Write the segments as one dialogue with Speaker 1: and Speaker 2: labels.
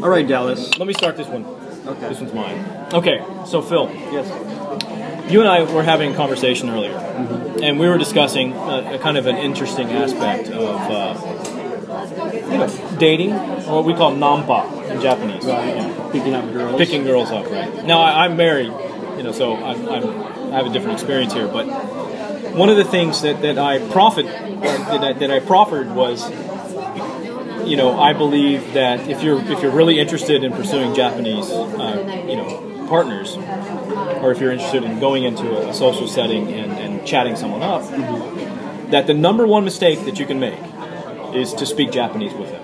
Speaker 1: All right, Dallas.
Speaker 2: Let me start this one.
Speaker 1: Okay.
Speaker 2: This one's mine. Okay, so Phil,
Speaker 1: Yes.
Speaker 2: you and I were having a conversation earlier, and we were discussing a kind of an interesting aspect of dating, or what we call nampa in Japanese.
Speaker 1: Right. Picking up girls.
Speaker 2: Picking girls up, right? Now, I'm married, so I have a different experience here, but one of the things that I proffered was, I believe that if you're really interested in pursuing Japanese, partners, or if you're interested in going into a social setting and chatting someone up, that the number one mistake that you can make is to speak Japanese with them.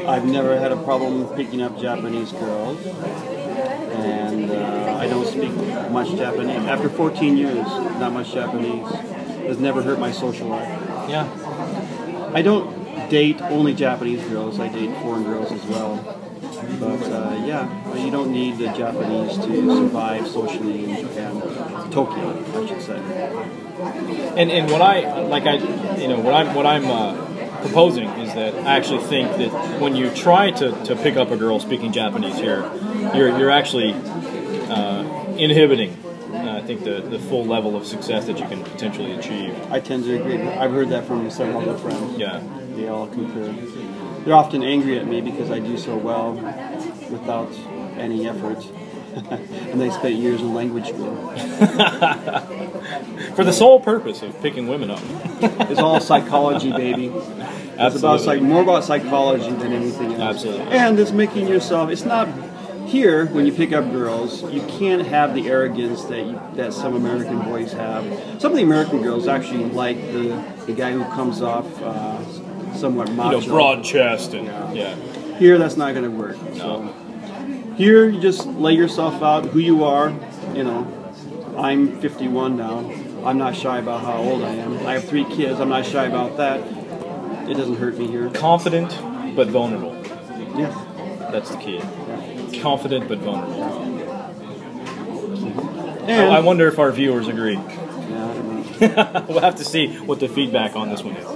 Speaker 1: I've never had a problem picking up Japanese girls, and I don't speak much Japanese. After 14 years, not much Japanese. Has never hurt my social life.
Speaker 2: Yeah.
Speaker 1: I don't date only Japanese girls. I date foreign girls as well. But you don't need the Japanese to survive socially in Japan, Tokyo, I should say.
Speaker 2: And what I'm proposing is that I actually think that when you try to pick up a girl speaking Japanese here, you're actually inhibiting, I think, the full level of success that you can potentially achieve.
Speaker 1: I tend to agree. I've heard that from several other friends.
Speaker 2: Yeah.
Speaker 1: They all concur. They're often angry at me because I do so well without any effort. And they spent years in language school.
Speaker 2: For the sole purpose of picking women up.
Speaker 1: It's all psychology, baby. It's more about psychology than anything else.
Speaker 2: Absolutely.
Speaker 1: And it's making yourself, it's not, here, when you pick up girls, you can't have the arrogance that some American boys have. Some of the American girls actually like the guy who comes off somewhat macho.
Speaker 2: Broad chest and
Speaker 1: Here, that's not going to work.
Speaker 2: No.
Speaker 1: So, here, you just lay yourself out, who you are. I'm 51 now. I'm not shy about how old I am. I have 3 kids. I'm not shy about that. It doesn't hurt me here.
Speaker 2: Confident but vulnerable.
Speaker 1: Yes.
Speaker 2: That's the key. Confident but vulnerable.
Speaker 1: And,
Speaker 2: I wonder if our viewers agree.
Speaker 1: Yeah, I don't know.
Speaker 2: We'll have to see what the feedback on this one is.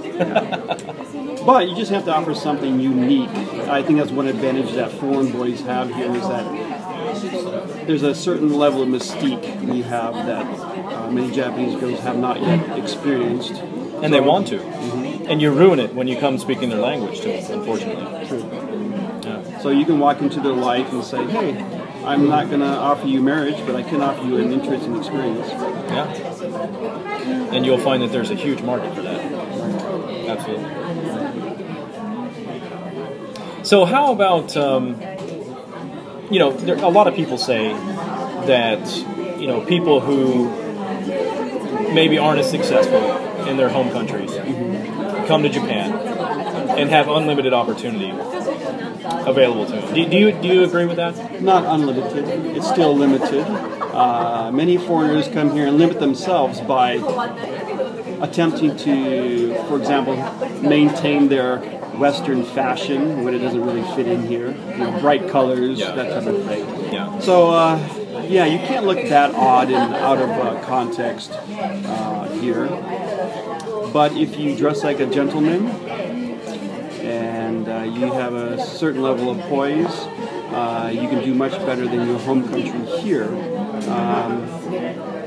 Speaker 1: But you just have to offer something unique. I think that's one advantage that foreign boys have here is that there's a certain level of mystique we have that many Japanese girls have not yet experienced.
Speaker 2: And they want to. And you ruin it when you come speaking their language to them, unfortunately.
Speaker 1: True.
Speaker 2: Yeah.
Speaker 1: So you can walk into their life and say, hey, I'm not going to offer you marriage, but I can offer you an interesting experience.
Speaker 2: Yeah. And you'll find that there's a huge market for that. Absolutely. So how about, a lot of people say that, people who maybe aren't as successful in their home countries come to Japan and have unlimited opportunity available to them. Do you agree with that?
Speaker 1: Not unlimited. It's still limited. Many foreigners come here and limit themselves by attempting to, for example, maintain their Western fashion when it doesn't really fit in here. Bright colors, that type of thing.
Speaker 2: Yeah.
Speaker 1: So, you can't look that odd and out of context here. But if you dress like a gentleman and you have a certain level of poise, you can do much better than your home country here.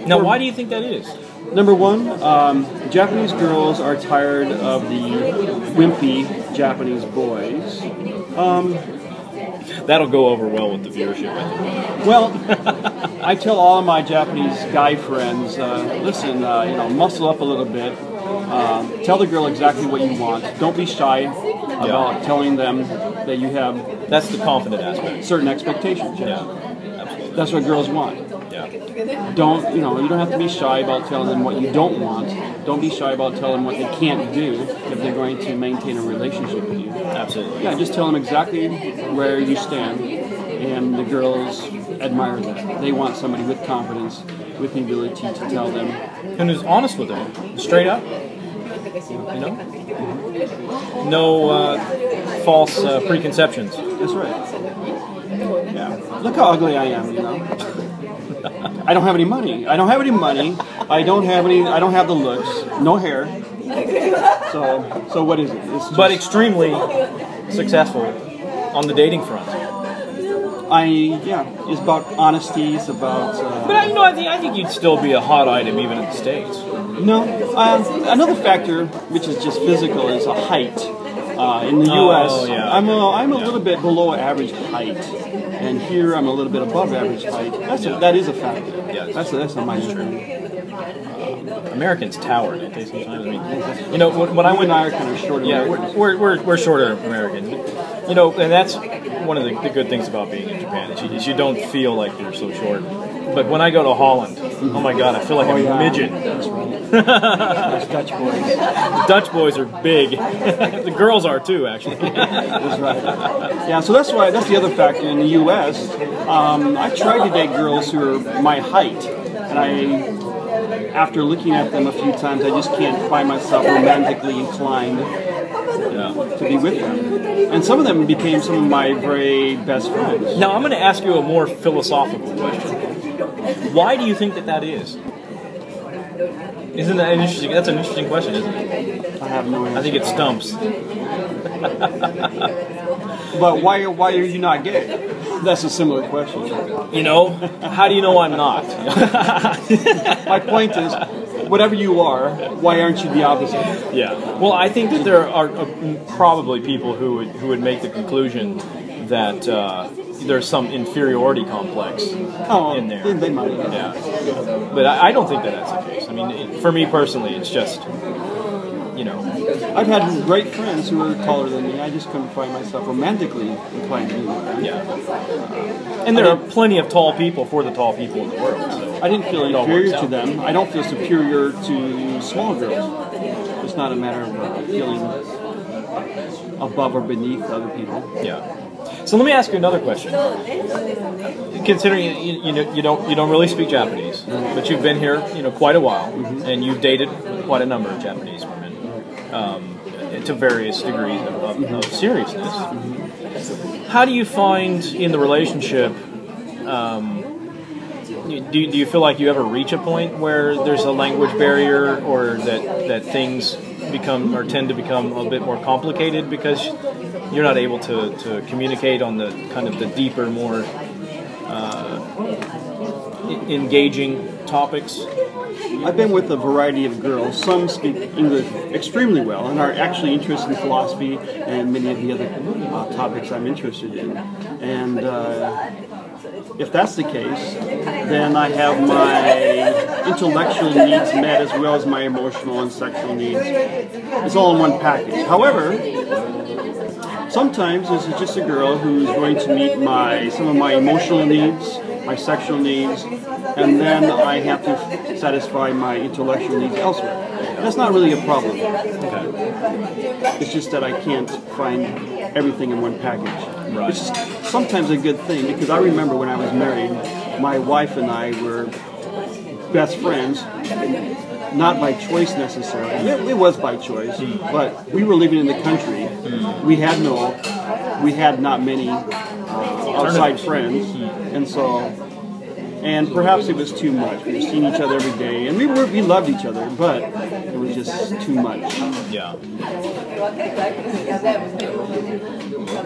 Speaker 2: Now, why do you think that is?
Speaker 1: Number one, Japanese girls are tired of the wimpy Japanese boys.
Speaker 2: That'll go over well with the viewership, I think.
Speaker 1: Well, I tell all of my Japanese guy friends, listen, muscle up a little bit. Tell the girl exactly what you want. Don't be shy about telling them that you have...
Speaker 2: That's the confident aspect.
Speaker 1: Certain expectations.
Speaker 2: Yeah, absolutely.
Speaker 1: That's what girls want.
Speaker 2: Yeah.
Speaker 1: You don't have to be shy about telling them what you don't want. Don't be shy about telling them what they can't do if they're going to maintain a relationship with you.
Speaker 2: Absolutely.
Speaker 1: Yeah, just tell them exactly where you stand, and the girls admire that. They want somebody with confidence, with the ability to tell them.
Speaker 2: And who's honest with them, straight up. No false preconceptions.
Speaker 1: That's right. Yeah. Look how ugly I am, I don't have any money. I don't have the looks. No hair. So what is it? It's just,
Speaker 2: but extremely successful on the dating front?
Speaker 1: It's about honesty. It's about.
Speaker 2: But I think you'd still be a hot item even in the States.
Speaker 1: No, another factor, which is just physical, is a height. In the U.S.,
Speaker 2: yeah.
Speaker 1: I'm a little bit below average height, and here I'm a little bit above average height. That is a factor.
Speaker 2: Yeah,
Speaker 1: that's a minor thing.
Speaker 2: Americans tower, don't they? Sometimes. I mean, when I went,
Speaker 1: and I are kind of shorter.
Speaker 2: Yeah, we're shorter Americans. But, and that's one of the good things about being in Japan is you don't feel like you're so short. But when I go to Holland, oh my God, I feel like I'm a midget.
Speaker 1: That's right. Those Dutch boys.
Speaker 2: The Dutch boys are big. The girls are too, actually.
Speaker 1: That's right. Yeah, so that's the other factor in the U.S. I tried to date girls who are my height, and after looking at them a few times, I just can't find myself romantically inclined to be with them. And some of them became some of my very best friends.
Speaker 2: Now, I'm going to ask you a more philosophical question. Why do you think that is? Isn't that interesting? That's an interesting question, isn't it?
Speaker 1: I have no answer.
Speaker 2: I think it stumps.
Speaker 1: But why are you not gay? That's a similar question.
Speaker 2: How do you know I'm not?
Speaker 1: My point is, whatever you are, why aren't you the opposite?
Speaker 2: Yeah. Well, I think that there are probably people who would make the conclusion that there's some inferiority complex in there.
Speaker 1: They might.
Speaker 2: Yeah. But I don't think that's the case. I mean, for me personally, it's just,
Speaker 1: I've had great friends who were taller than me. I just couldn't find myself romantically inclined to be with them.
Speaker 2: Yeah. And there are plenty of tall people for the tall people in the world. So
Speaker 1: I didn't feel inferior to them. I don't feel superior to small girls. It's not a matter of feeling above or beneath other people.
Speaker 2: Yeah. So let me ask you another question. Considering you don't really speak Japanese, but you've been here quite a while, and you've dated quite a number of Japanese women to various degrees of seriousness. How do you find in the relationship? Do you feel like you ever reach a point where there's a language barrier, or that things tend to become a bit more complicated because you're not able to communicate on the kind of the deeper, more engaging topics?
Speaker 1: I've been with a variety of girls. Some speak English extremely well and are actually interested in philosophy and many of the other topics I'm interested in. And if that's the case, then I have my intellectual needs met as well as my emotional and sexual needs. It's all in one package. However, sometimes this is just a girl who's going to meet some of my emotional needs, my sexual needs, and then I have to satisfy my intellectual needs elsewhere. That's not really a problem. Okay. It's just that I can't find everything in one package.
Speaker 2: Right.
Speaker 1: Which is sometimes a good thing, because I remember when I was married, my wife and I were best friends, not by choice necessarily. It was by choice, but we were living in the country. We had not many outside friends, and perhaps it was too much. We were seeing each other every day, and we loved each other, but it was just too much.
Speaker 2: Yeah.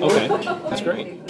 Speaker 2: Okay, that's great.